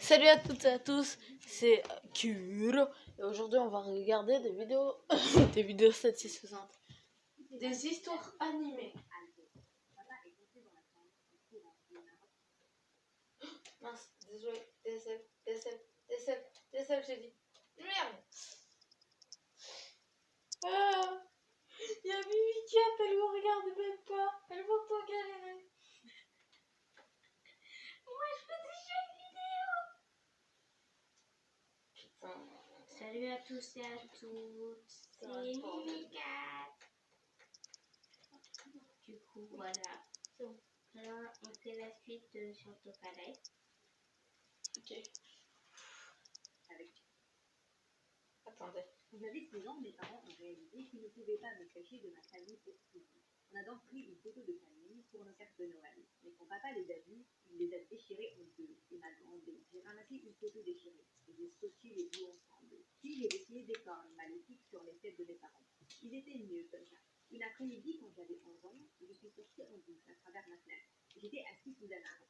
Salut à toutes et à tous, c'est Kuro et aujourd'hui on va regarder des vidéos des vidéos satisfaisantes, des histoires animées. Mince, désolé, DSL, j'ai dit. Merde. Il y a Mimi Cat, elle me regarde même pas, elle m'entend galérer. Moi je fais déjà une vidéo. Putain. Salut à tous et à toutes, c'est Mimi Cat. Du coup, voilà. Alors, on fait la suite de Château Palais. Ok. Attendez. Quand j'avais 16 ans, mes parents ont réalisé qu'ils ne pouvaient pas me cacher de ma famille pour toujours. On a donc pris une photo de famille pour nos cartes de Noël. Mais quand papa les a vus, il les a déchirées en deux et m'a demandé. J'ai ramassé une photo déchirée et j'ai scotché les deux ensemble. Puis j'ai dessiné des cornes maléfiques sur les têtes de mes parents. Ils étaient mieux comme ça. Une après-midi, quand j'avais 11 ans, je suis sortie en douce à travers ma fenêtre. J'étais assise sous un arbre.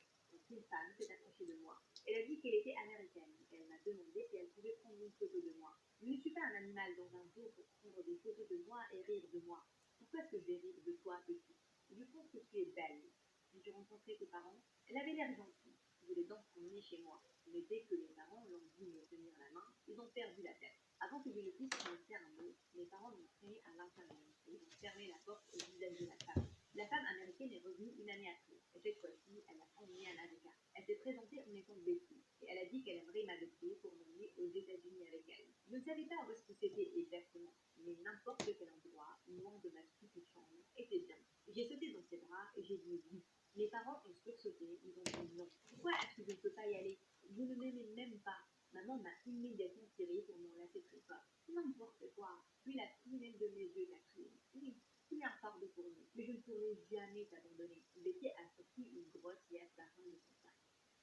Une femme s'est approchée de moi. Elle a dit qu'elle était américaine. Elle m'a demandé si elle pouvait prendre une photo de moi. Je ne suis pas un animal dans un zoo pour prendre des photos de moi et rire de moi. Pourquoi est-ce que je vais rire de toi, petit? Je pense que tu es belle. Quand j'ai rencontré tes parents, elle avait l'air gentille. Je voulais donc t'emmener chez moi. Mais dès que les parents l'ont vu me tenir la main, ils ont perdu la tête. Avant que je ne puisse prononcer un mot, mes parents m'ont traîné à l'intérieur et ils ont fermé la porte au visage de la femme. La femme américaine est revenue une année après. Et cette fois-ci, elle a emmené un avocat. Elle s'est présentée en étant Betty. Et elle a dit qu'elle aimerait m'adopter pour m'emmener aux États-Unis avec elle. Je ne savais pas où est-ce que c'était exactement, mais n'importe quel endroit, loin de ma petite chambre, était bien. J'ai sauté dans ses bras et j'ai dit oui. Mes parents ont sursauté, ils ont dit non. Pourquoi est-ce que je ne peux pas y aller? Vous ne m'aimez même pas. Maman m'a immédiatement tiré pour m'enlacer très fort. N'importe quoi. Puis la prunelle de mes yeux, Catherine. Oui, tu es un fardeau pour nous, mais je ne pourrai jamais t'abandonner. Betty a sorti une grosse liasse d'argent de son sac.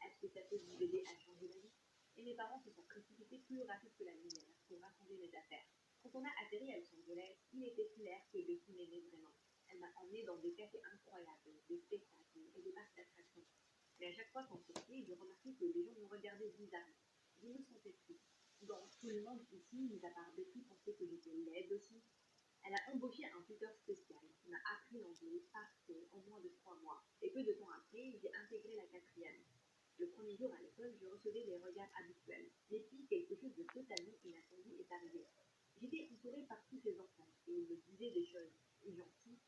Est-ce que ça peut vous aider à changer d'avis? Et mes parents se sont précipités plus rapide que la lumière pour rassembler mes affaires. Quand on a atterri à Los Angeles, il était clair que Betty m'aimait vraiment. Elle m'a emmené dans des cafés incroyables, des spectacles et des parcs d'attractions. Mais à chaque fois qu'on sortait, je remarquais que les gens me regardaient bizarrement. Je me sentais triste. Donc tout le monde ici, mis à part Betty, pensait que j'étais laide aussi. Elle a embauché un tuteur spécial qui m'a appris l'anglais parfait en moins de 3 mois. Et peu de temps après, j'ai intégré la 4e. Le premier jour à l'école, je recevais les regards habituels. Mais puis, quelque chose de totalement inattendu est arrivé. J'étais entourée par tous ces enfants et ils me disaient des choses gentilles.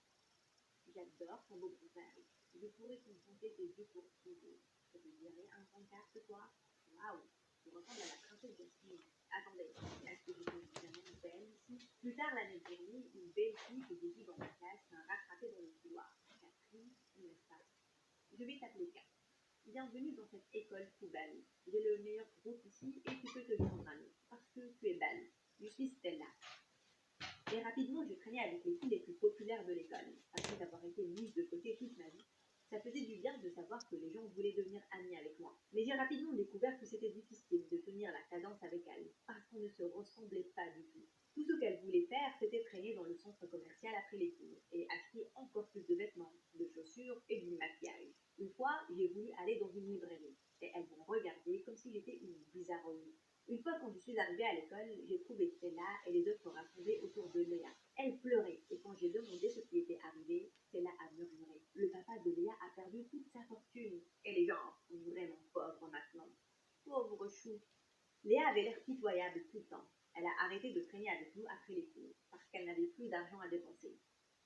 J'adore ton beau bronzage. Je pourrais contempler tes yeux pour toujours. Ça te dirait un grand carte, toi? Waouh! Tu ressembles à la princesse Jasmine. Attendez, est-ce que je suis vraiment belle ici? Plus tard l'année dernière, une belle fille que j'ai vue dans ma classe m'a rattrapée dans le couloir. Catherine, n'est-ce pas? Je vais t'appeler Kat. Bienvenue dans cette école poubelle. J'ai le meilleur groupe ici et tu peux te joindre à nous. Parce que tu es belle. Je suis Stella. Et rapidement, je traînais avec les filles les plus populaires de l'école. Après avoir été mise de côté toute ma vie, ça faisait du bien de savoir que les gens voulaient devenir amis avec moi. Mais j'ai rapidement découvert que c'était difficile de tenir la cadence avec elles, parce qu'on ne se ressemblait pas du tout. Tout ce qu'elles voulaient faire, c'était traîner dans le centre commercial après les cours et acheter encore plus de vêtements, de chaussures et du maquillage. Une fois, j'ai voulu aller dans une librairie et elles m'ont regardé comme si j'étais une bizarroïde. Une fois quand je suis arrivée à l'école, j'ai trouvé Stella et les autres rassemblés autour de Léa. Elle pleurait et quand j'ai demandé ce qui était arrivé, Stella a murmuré. Le papa de Léa a perdu toute sa fortune et les gens sont vraiment pauvres maintenant. Pauvre chou. Léa avait l'air pitoyable tout le temps. Elle a arrêté de traîner avec nous après les cours parce qu'elle n'avait plus d'argent à dépenser.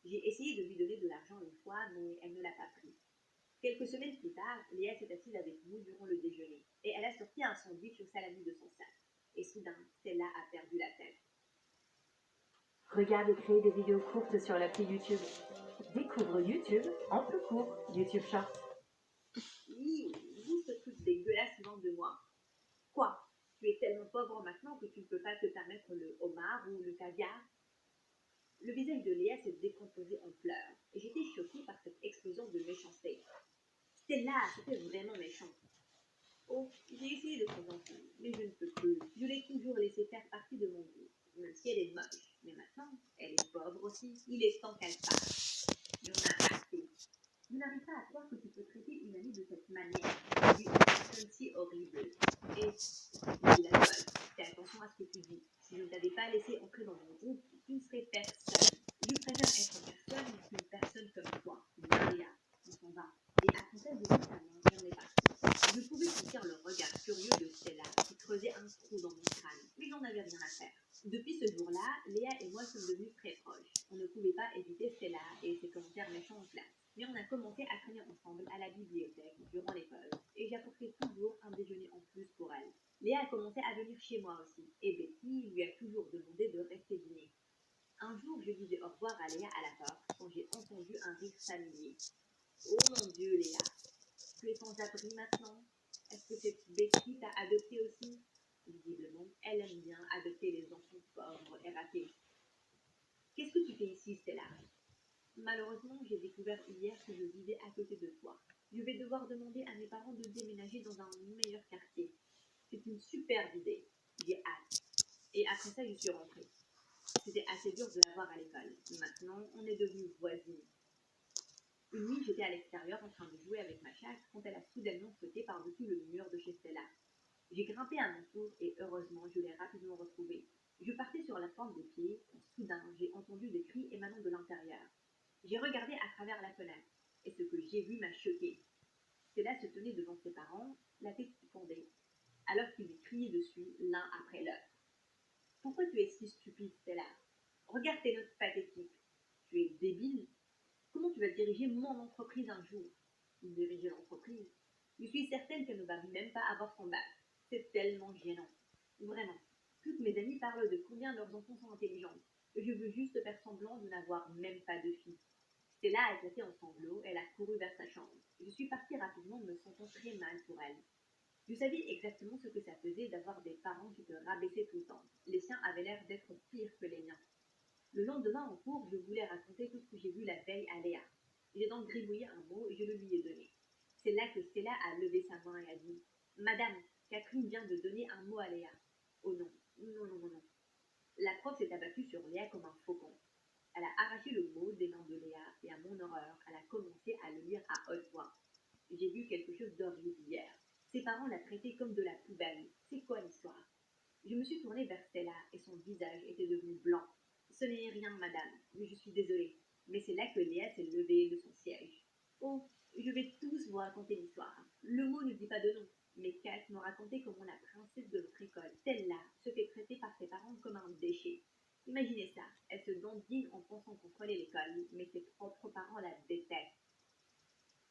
J'ai essayé de lui donner de l'argent une fois, mais elle ne l'a pas pris. Quelques semaines plus tard, Léa s'est assise avec nous durant le déjeuner et elle a sorti un sandwich au salami de son sac. Et soudain, Stella a perdu la tête. Regarde et crée des vidéos courtes sur l'appli YouTube. Découvre YouTube en plus court, YouTube Short. Oui, vous ce truc dégueulasse venant de moi. Quoi? Tu es tellement pauvre maintenant que tu ne peux pas te permettre le homard ou le caviar? Le visage de Léa s'est décomposé en pleurs et j'étais choquée par cette explosion de méchanceté. Stella, c'était vraiment méchant. Oh, j'ai essayé de présenter, mais je ne peux plus. Je l'ai toujours laissé faire partie de mon groupe, même si elle est moche. Mais maintenant, elle est pauvre aussi. Il est temps qu'elle parte. J'en ai assez. Je n'arrive pas à croire que tu peux traiter une amie de cette manière. Tu es une personne si horrible. Et me dit la folle. Fais attention à ce que tu dis. Si je ne t'avais pas laissé entrer dans mon groupe, tu ne serais personne. Je préfère être personne qu'une personne comme toi. Léa, on s'en va. Et après ça, j'ai pris sa main et on est parti. Je pouvais sentir le regard curieux de Stella qui creusait un trou dans mon crâne, mais j'en avais rien à faire. Depuis ce jour-là, Léa et moi sommes devenus très proches. On ne pouvait pas éviter Stella et ses commentaires méchants en classe. Mais on a commencé à traîner ensemble à la bibliothèque durant l'école et j'apportais toujours un déjeuner en plus pour elle. Léa a commencé à venir chez moi aussi et Betty lui a toujours demandé de rester dîner. Un jour, je disais au revoir à Léa à la porte quand j'ai entendu un rire familier. Oh mon Dieu, Léa, tu es sans abri maintenant? Est-ce que cette Betty t'a adopté aussi? Visiblement, elle aime bien adopter les enfants pauvres et ratés. Qu'est-ce que tu fais ici, Stella? Malheureusement, j'ai découvert hier que je vivais à côté de toi. Je vais devoir demander à mes parents de déménager dans un meilleur quartier. C'est une superbe idée. J'ai hâte. Et après ça, je suis rentrée. C'était assez dur de la voir à l'école. Maintenant, on est devenus voisines. Une nuit, j'étais à l'extérieur en train de jouer avec ma chatte quand elle a soudainement sauté par-dessus le mur de chez Stella. J'ai grimpé à mon tour et heureusement, je l'ai rapidement retrouvée. Je partais sur la pointe des pieds quand soudain, j'ai entendu des cris émanant de l'intérieur. J'ai regardé à travers la fenêtre et ce que j'ai vu m'a choquée. Stella se tenait devant ses parents, la tête qui pendait, alors qu'ils lui criaient dessus l'un après l'autre. Pourquoi tu es si stupide, Stella? Regarde tes notes pathétiques. Tu es débile? Comment tu vas diriger mon entreprise un jour? Diriger l'entreprise? Je suis certaine qu'elle ne va même pas avoir son bac. C'est tellement gênant. Vraiment. Toutes mes amies parlent de combien leurs enfants sont intelligents. Je veux juste faire semblant de n'avoir même pas de fille. Stella a éclaté en sanglots, elle a couru vers sa chambre. Je suis partie rapidement, me sentant très mal pour elle. Je savais exactement ce que ça faisait d'avoir des parents qui te rabaissaient tout le temps. Les siens avaient l'air d'être pires que les miens. Le lendemain en cours, je voulais raconter tout ce que j'ai vu la veille à Léa. J'ai donc gribouillé un mot et je le lui ai donné. C'est là que Stella a levé sa main et a dit « Madame, Catherine vient de donner un mot à Léa. » Oh non, non, non, non, non. La prof s'est abattue sur Léa comme un faucon. Elle a arraché le mot des mains de Léa et à mon horreur, elle a commencé à le lire à haute voix. J'ai vu quelque chose d'horrible hier. Ses parents la traitaient comme de la poubelle. C'est quoi l'histoire? Je me suis tournée vers Stella et son visage était devenu blanc. Ce n'est rien, madame, mais je suis désolée. Mais c'est là que Léa s'est levée de son siège. Oh, je vais tous vous raconter l'histoire. Le mot ne dit pas de nom, mais Kat me racontait comment la princesse de notre école, celle-là, se fait traiter par ses parents comme un déchet. Imaginez ça, elle se dandine en pensant contrôler l'école, mais ses propres parents la détestent.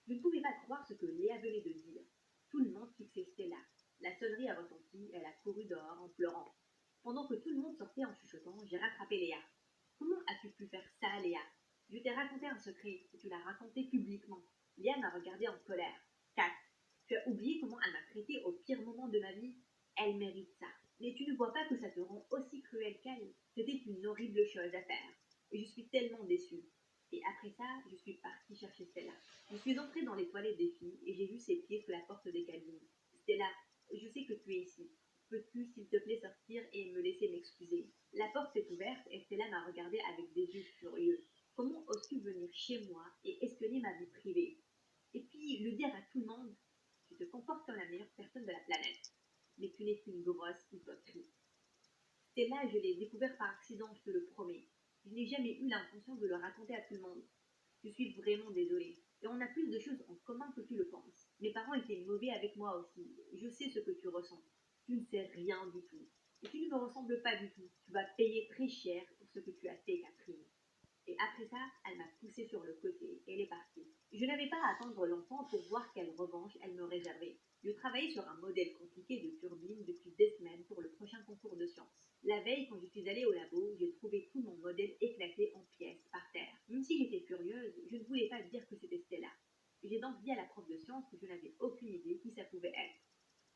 Je ne pouvais pas croire ce que Léa venait de dire. Tout le monde fixait Stella. La sonnerie a retenti, elle a couru dehors en pleurant. Pendant que tout le monde sortait en chuchotant, j'ai rattrapé Léa. Comment as-tu pu faire ça, Léa? Je t'ai raconté un secret et tu l'as raconté publiquement. Léa m'a regardée en colère. Kat, tu as oublié comment elle m'a traité au pire moment de ma vie? Elle mérite ça. Mais tu ne vois pas que ça te rend aussi cruel qu'elle? C'était une horrible chose à faire. Et je suis tellement déçue. Et après ça, je suis partie chercher Stella. Je suis entrée dans les toilettes des filles et j'ai vu ses pieds sous la porte des cabines. Stella, je sais que tu es ici. Peux-tu, s'il te plaît, sortir et me laisser m'excuser? La porte s'est ouverte et Stella m'a regardée avec des yeux furieux. Comment oses-tu venir chez moi et espionner ma vie privée? Et puis, le dire à tout le monde? Tu te comportes comme la meilleure personne de la planète. Mais tu n'es qu'une grosse hypocrite. Stella, je l'ai découvert par accident, je te le promets. Je n'ai jamais eu l'intention de le raconter à tout le monde. Je suis vraiment désolée. Et on a plus de choses en commun que tu le penses. Mes parents étaient mauvais avec moi aussi. Je sais ce que tu ressens. Tu ne sais rien du tout. Et tu ne me ressembles pas du tout. Tu vas payer très cher pour ce que tu as fait, Catherine. Et après ça, elle m'a poussée sur le côté et elle est partie. Je n'avais pas à attendre longtemps pour voir quelle revanche elle me réservait. Je travaillais sur un modèle compliqué de turbine depuis des semaines pour le prochain concours de sciences. La veille, quand je suis allée au labo, j'ai trouvé tout mon modèle éclaté en pièces par terre. Même si j'étais furieuse, je ne voulais pas dire que c'était Stella. J'ai donc dit à la prof de sciences que je n'avais aucune idée qui ça pouvait être.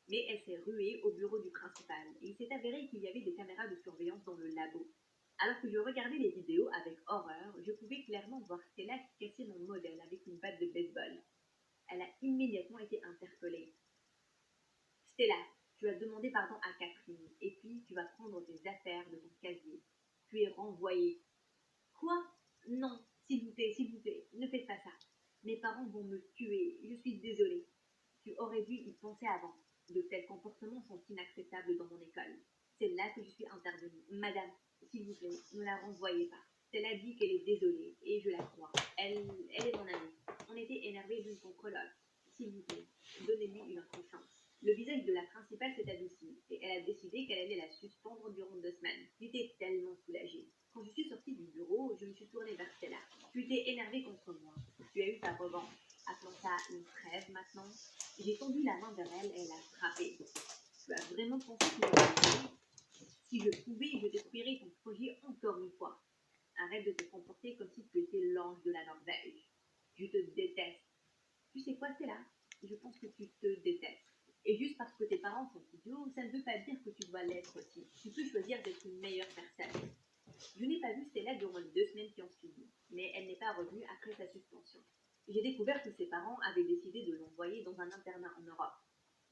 Mais elle s'est ruée au bureau du principal et il s'est avéré qu'il y avait des caméras de surveillance dans le labo. Alors que je regardais les vidéos avec horreur, je pouvais clairement voir Stella qui cassait mon modèle avec une batte de baseball. Elle a immédiatement été interpellée. Stella, tu as demandé pardon à Catherine, et puis tu vas prendre tes affaires de ton casier. Tu es renvoyée. Quoi? Non, s'il vous plaît, ne faites pas ça. Mes parents vont me tuer, je suis désolée. Tu aurais dû y penser avant. De tels comportements sont inacceptables dans mon école. C'est là que je suis intervenue. Madame, s'il vous plaît, ne la renvoyez pas. Elle a dit qu'elle est désolée, et je la crois. Elle est mon amie. On était énervés l'une contre l'autre. S'il vous plaît, donnez-lui une autre chance. Le visage de la principale s'est adouci, et elle a décidé qu'elle allait la suspendre durant 2 semaines. J'étais tellement soulagée. Quand je suis sortie du bureau, je me suis tournée vers Stella. Tu étais énervée contre moi. Tu as eu ta revanche. Appelons ça une trêve maintenant. J'ai tendu la main vers elle et elle a frappé. Tu as vraiment pensé que je pouvais? Si je pouvais, je détruirais ton projet encore une fois. Arrête de te comporter comme si tu étais l'ange de la Norvège. Je te déteste. Tu sais quoi, Stella? Je pense que tu te détestes. Et juste parce que tes parents sont idiots, ça ne veut pas dire que tu dois l'être aussi. Tu peux choisir d'être une meilleure personne. Je n'ai pas vu Stella durant les 2 semaines qui ont suivi, mais elle n'est pas revenue après sa suspension. J'ai découvert que ses parents avaient décidé de l'envoyer dans un internat en Europe.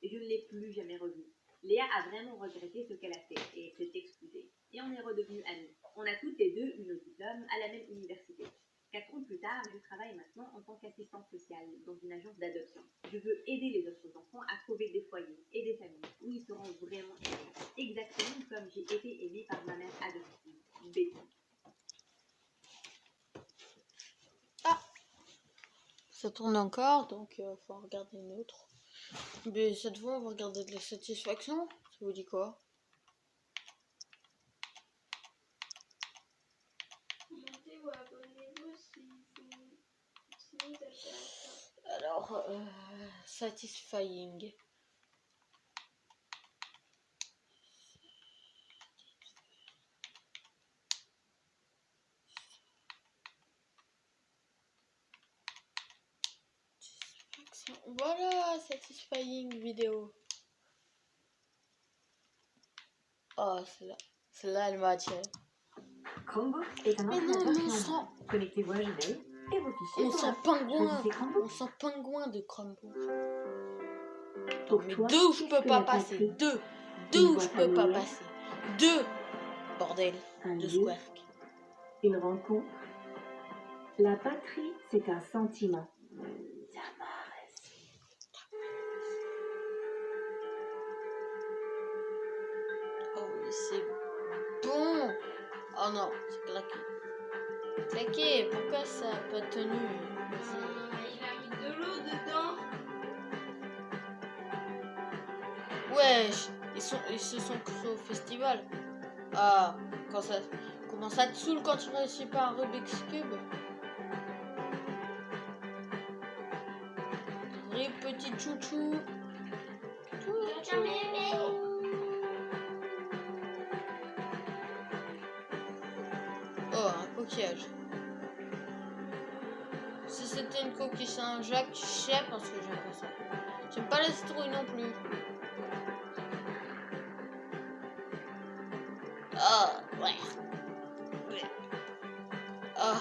Et je ne l'ai plus jamais revue. Léa a vraiment regretté ce qu'elle a fait et s'est excusée. Et on est redevenus amis. On a toutes les deux eu nos diplômes à la même université. 4 ans plus tard, je travaille maintenant en tant qu'assistante sociale dans une agence d'adoption. Je veux aider les autres enfants à trouver des foyers et des familles où ils seront vraiment aimés. Exactement comme j'ai été aimée par ma mère adoptive, Betty. Ça tourne encore, donc faut en regarder une autre. Mais cette fois, on va regarder de la satisfaction. Ça vous dit quoi? Commentez ou abonnez-vous si vous intéresse. Alors, satisfying. Voilà, satisfying vidéo. Oh, celle-là, elle m'a attiré. Chromebook est un Mais non, ordinateur mais on client. sent, Connectez-vous à Gmail et vos fichiers on sont sent là. pingouin. Choisissez Chromebook. On sent pingouin de Chromebook. Non, Pour mais toi, 2 où je qu'est-ce peux que pas la passer. patrie? 2 Une où voix je peux pas familière? passer. 2 bordel. Un 2 lieu? squark. Une rencontre? La patrie, c'est un sentiment. Oh oui, c'est bon. Oh non, c'est claqué. Claqué, pourquoi ça a pas tenu? Il a mis de l'eau dedans. Wesh, ils se sont créés au festival. Ah, comment ça te saoule quand tu réussis pas un Rubik's Cube? Vrai petit chouchou. Oh, un coquillage. Si c'était une coquille Saint-Jacques, je sais parce que j'aime pas ça. J'aime pas la citrouille non plus. Ah, ouais. Ah,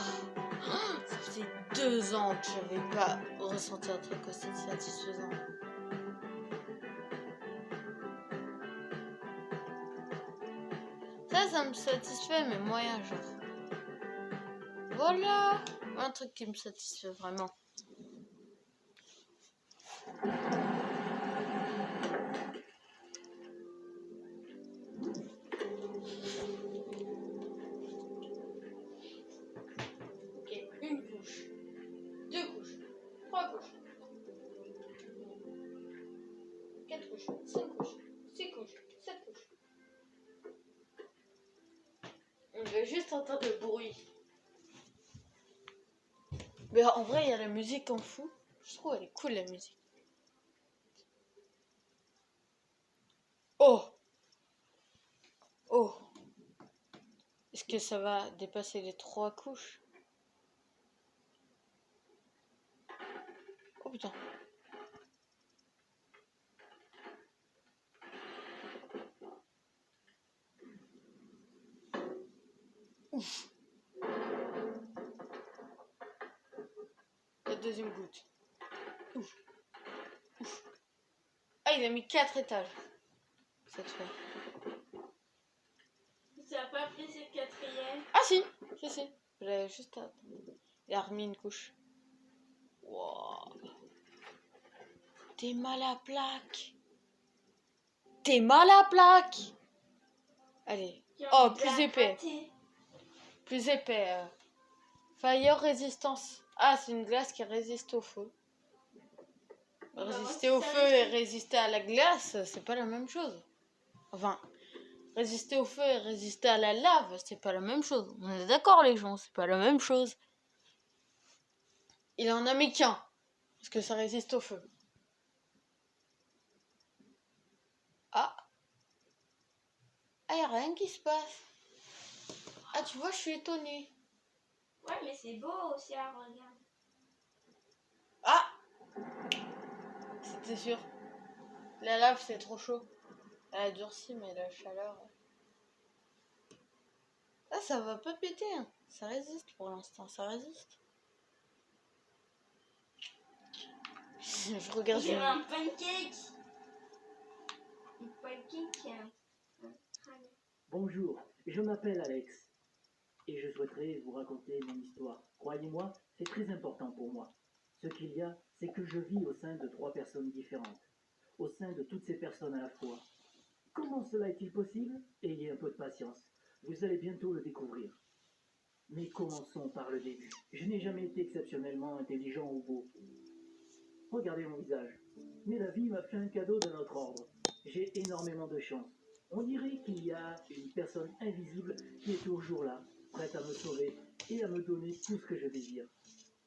ça faisait 2 ans que j'avais pas ressenti un truc aussi satisfaisant. Ça me satisfait, mais moyen genre. Voilà, un truc qui me satisfait vraiment. Ok, une couche, 2 couches, 3 couches, 4 couches, 5 couches, 6 couches, 7 couches. On va juste entendre le bruit. Mais en vrai, il y a la musique en fou. Je trouve elle est cool la musique. Oh! Oh! Est-ce que ça va dépasser les 3 couches? Oh putain. Ouf. La deuxième goutte. Ouf. Ouf. Ah, il a mis 4 étages. Cette fois. Ça n'a pas pris cette 4e. Ah si. J'avais juste à... Il a remis une couche. Wow. T'es mal à plaque. T'es mal à plaque. Allez. J'ai Oh, envie de plus la épais. gratter. Plus épais. Fire résistance. Ah, c'est une glace qui résiste au feu. On va voir Résister si au ça feu et résiste. résister à la glace, c'est pas la même chose. Enfin, résister au feu et résister à la lave, c'est pas la même chose. On est d'accord, les gens, c'est pas la même chose. Il en a mis qu'un, parce que ça résiste au feu. Ah, y a rien qui se passe. Ah, tu vois, je suis étonnée. Ouais, mais c'est beau aussi à regarder. Ah, c'était sûr. La lave, c'est trop chaud. Elle a durci, mais la chaleur... Ah, ça va pas péter, hein. Ça résiste pour l'instant, ça résiste. Je On regarde. dirait un pancake. Un pancake. Un crâne. Bonjour, je m'appelle Alex et je souhaiterais vous raconter mon histoire. Croyez-moi, c'est très important pour moi. Ce qu'il y a, c'est que je vis au sein de 3 personnes différentes, au sein de toutes ces personnes à la fois. Comment cela est-il possible? Ayez un peu de patience, vous allez bientôt le découvrir. Mais commençons par le début. Je n'ai jamais été exceptionnellement intelligent ou beau. Regardez mon visage. Mais la vie m'a fait un cadeau d'un autre ordre. J'ai énormément de chance. On dirait qu'il y a une personne invisible qui est toujours là, prête à me sauver et à me donner tout ce que je désire.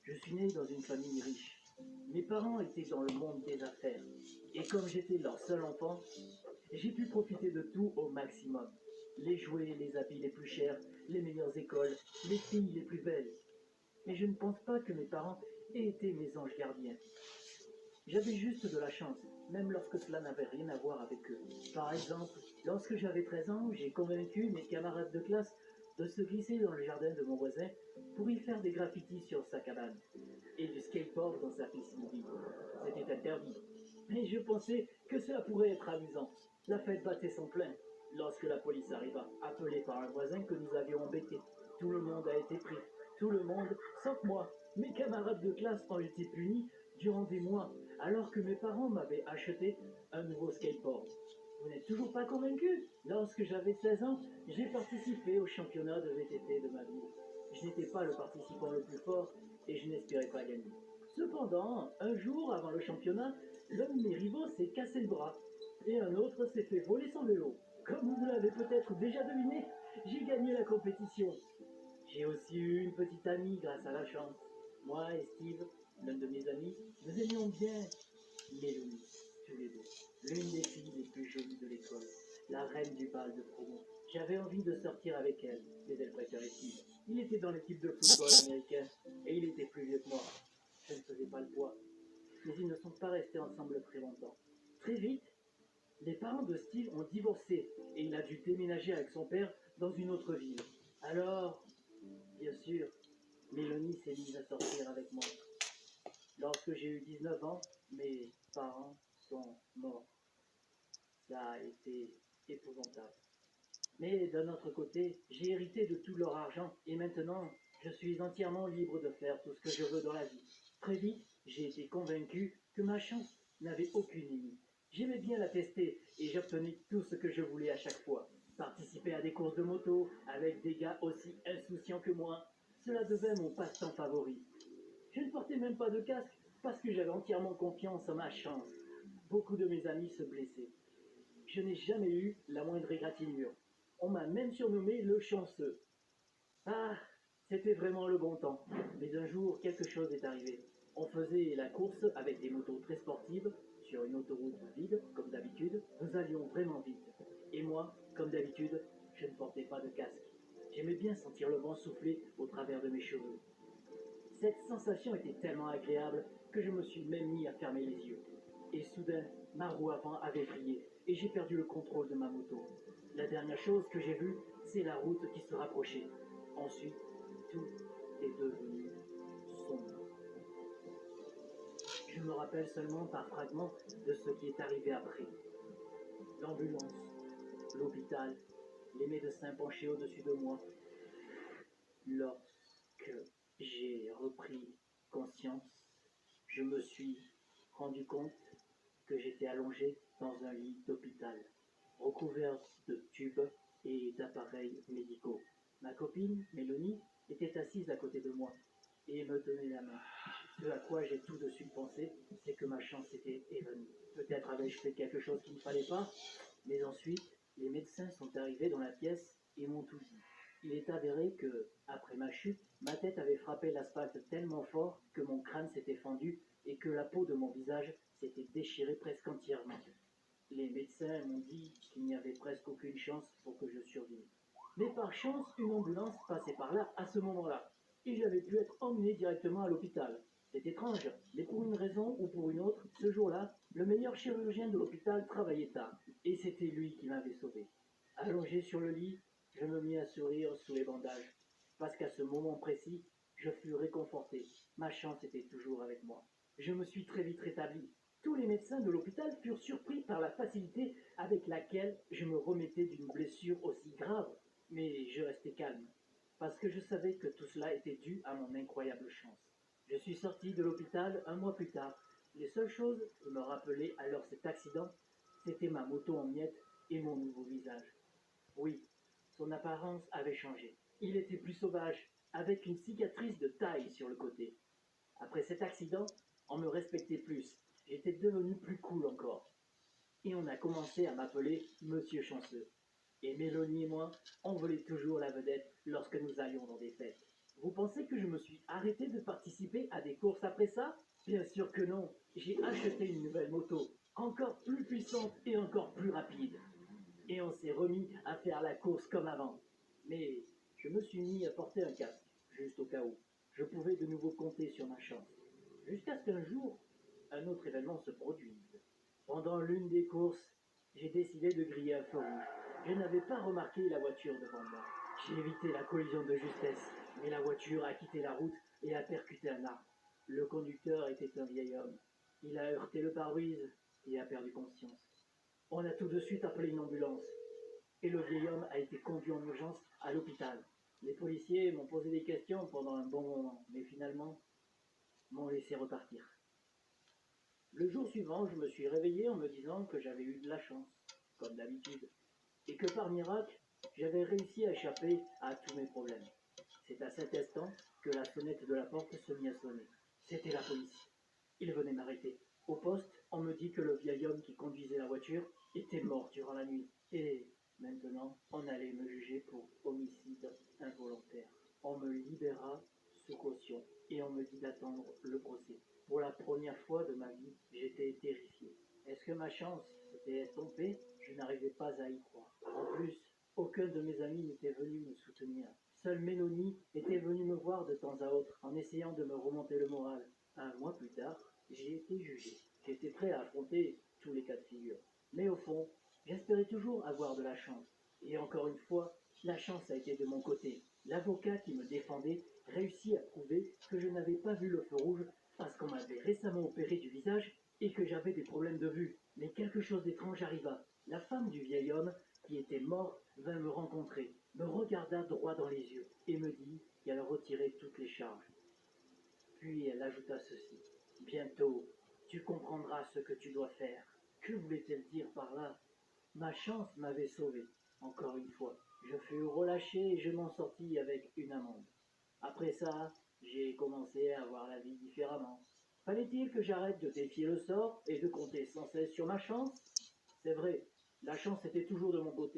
Je suis né dans une famille riche. Mes parents étaient dans le monde des affaires. Et comme j'étais leur seul enfant, j'ai pu profiter de tout au maximum. Les jouets, les habits les plus chers, les meilleures écoles, les filles les plus belles. Mais je ne pense pas que mes parents aient été mes anges gardiens. J'avais juste de la chance, même lorsque cela n'avait rien à voir avec eux. Par exemple, lorsque j'avais 13 ans, j'ai convaincu mes camarades de classe de se glisser dans le jardin de mon voisin pour y faire des graffitis sur sa cabane et du skateboard dans sa piscine vide. C'était interdit. Mais je pensais que cela pourrait être amusant. La fête battait son plein lorsque la police arriva, appelée par un voisin que nous avions embêté. Tout le monde a été pris. Tout le monde, sauf moi. Mes camarades de classe ont été punis durant des mois, alors que mes parents m'avaient acheté un nouveau skateboard. Vous n'êtes toujours pas convaincu? Lorsque j'avais 16 ans, j'ai participé au championnat de VTT de ma ville. Je n'étais pas le participant le plus fort et je n'espérais pas gagner. Cependant, un jour avant le championnat, l'un de mes rivaux s'est cassé le bras et un autre s'est fait voler son vélo. Comme vous l'avez peut-être déjà deviné, j'ai gagné la compétition. J'ai aussi eu une petite amie grâce à la chance. Moi et Steve, l'un de mes amis, nous aimions bien Mélanie, tous les deux. L'une des filles les plus jolies de l'école, la reine du bal de promo. J'avais envie de sortir avec elle, mais elle préférait Steve. Il était dans l'équipe de football américain et il était plus vieux que moi. Je ne faisais pas le poids. Mais ils ne sont pas restés ensemble très longtemps. Très vite, les parents de Steve ont divorcé et il a dû déménager avec son père dans une autre ville. Alors, bien sûr, Mélanie s'est mise à sortir avec moi. Lorsque j'ai eu 19 ans, mes parents sont morts. Ça a été épouvantable. Mais d'un autre côté, j'ai hérité de tout leur argent et maintenant, je suis entièrement libre de faire tout ce que je veux dans la vie. Très vite, j'ai été convaincu que ma chance n'avait aucune limite. J'aimais bien la tester et j'obtenais tout ce que je voulais à chaque fois. Participer à des courses de moto avec des gars aussi insouciants que moi, cela devint mon passe-temps favori. Je ne portais même pas de casque parce que j'avais entièrement confiance en ma chance. Beaucoup de mes amis se blessaient. Je n'ai jamais eu la moindre égratignure. On m'a même surnommé le chanceux. Ah, c'était vraiment le bon temps. Mais un jour, quelque chose est arrivé. On faisait la course avec des motos très sportives sur une autoroute vide, comme d'habitude. Nous allions vraiment vite. Et moi, comme d'habitude, je ne portais pas de casque. J'aimais bien sentir le vent souffler au travers de mes cheveux. Cette sensation était tellement agréable que je me suis même mis à fermer les yeux. Et soudain, ma roue avant avait vrillé et j'ai perdu le contrôle de ma moto. La dernière chose que j'ai vue, c'est la route qui se rapprochait. Ensuite, tout est devenu sombre. Je me rappelle seulement par fragments de ce qui est arrivé après. L'ambulance, l'hôpital, les médecins penchés au-dessus de moi. Lorsque j'ai repris conscience, je me suis rendu compte que j'étais allongé dans un lit d'hôpital. recouvertes de tubes et d'appareils médicaux. Ma copine, Mélanie, était assise à côté de moi et me tenait la main. Ce à quoi j'ai tout de suite pensé, c'est que ma chance était évanouie. Peut-être avais-je fait quelque chose qu'il ne fallait pas, mais ensuite, les médecins sont arrivés dans la pièce et m'ont tout dit. Il est avéré que, après ma chute, ma tête avait frappé l'asphalte tellement fort que mon crâne s'était fendu et que la peau de mon visage s'était déchirée presque entièrement. Les médecins m'ont dit qu'il n'y avait presque aucune chance pour que je survive. Mais par chance, une ambulance passait par là à ce moment-là, et j'avais pu être emmené directement à l'hôpital. C'est étrange, mais pour une raison ou pour une autre, ce jour-là, le meilleur chirurgien de l'hôpital travaillait tard, et c'était lui qui m'avait sauvé. Allongé sur le lit, je me mis à sourire sous les bandages, parce qu'à ce moment précis, je fus réconforté. Ma chance était toujours avec moi. Je me suis très vite rétabli. Tous les médecins de l'hôpital furent surpris par la facilité avec laquelle je me remettais d'une blessure aussi grave, mais je restais calme, parce que je savais que tout cela était dû à mon incroyable chance. Je suis sorti de l'hôpital un mois plus tard. Les seules choses qui me rappelaient alors cet accident, c'était ma moto en miettes et mon nouveau visage. Oui, son apparence avait changé. Il était plus sauvage, avec une cicatrice de taille sur le côté. Après cet accident, on me respectait plus. J'étais devenu plus cool encore. Et on a commencé à m'appeler Monsieur Chanceux. Et Mélanie et moi, on volait toujours la vedette lorsque nous allions dans des fêtes. Vous pensez que je me suis arrêté de participer à des courses après ça? Bien sûr que non. J'ai acheté une nouvelle moto, encore plus puissante et encore plus rapide. Et on s'est remis à faire la course comme avant. Mais je me suis mis à porter un casque, juste au cas où. Je pouvais de nouveau compter sur ma chance. Jusqu'à ce qu'un jour, un autre événement se produise. Pendant l'une des courses, j'ai décidé de griller un feu rouge. Je n'avais pas remarqué la voiture devant moi. J'ai évité la collision de justesse, mais la voiture a quitté la route et a percuté un arbre. Le conducteur était un vieil homme. Il a heurté le pare-brise et a perdu conscience. On a tout de suite appelé une ambulance et le vieil homme a été conduit en urgence à l'hôpital. Les policiers m'ont posé des questions pendant un bon moment, mais finalement m'ont laissé repartir. Le jour suivant, je me suis réveillé en me disant que j'avais eu de la chance, comme d'habitude, et que par miracle, j'avais réussi à échapper à tous mes problèmes. C'est à cet instant que la sonnette de la porte se mit à sonner. C'était la police. Ils venaient m'arrêter. Au poste, on me dit que le vieil homme qui conduisait la voiture était mort durant la nuit. Et maintenant, on allait me juger pour homicide involontaire. On me libéra sous caution et on me dit d'attendre le procès. Pour la première fois de ma vie, j'étais terrifié. Est-ce que ma chance s'était estompée? Je n'arrivais pas à y croire. En plus, aucun de mes amis n'était venu me soutenir. Seule Mélanie était venue me voir de temps à autre en essayant de me remonter le moral. Un mois plus tard, j'ai été jugé. J'étais prêt à affronter tous les cas de figure. Mais au fond, j'espérais toujours avoir de la chance. Et encore une fois, la chance a été de mon côté. L'avocat qui me défendait réussit à prouver que je n'avais pas vu le feu rouge parce qu'on m'avait récemment opéré du visage et que j'avais des problèmes de vue. Mais quelque chose d'étrange arriva. La femme du vieil homme, qui était mort, vint me rencontrer, me regarda droit dans les yeux et me dit qu'elle retirait toutes les charges. Puis elle ajouta ceci. Bientôt, tu comprendras ce que tu dois faire. Que voulait-elle dire par là? Ma chance m'avait sauvé. Encore une fois, je fus relâché et je m'en sortis avec une amende. Après ça, j'ai commencé à voir la vie différemment. Fallait-il que j'arrête de défier le sort et de compter sans cesse sur ma chance? C'est vrai, la chance était toujours de mon côté.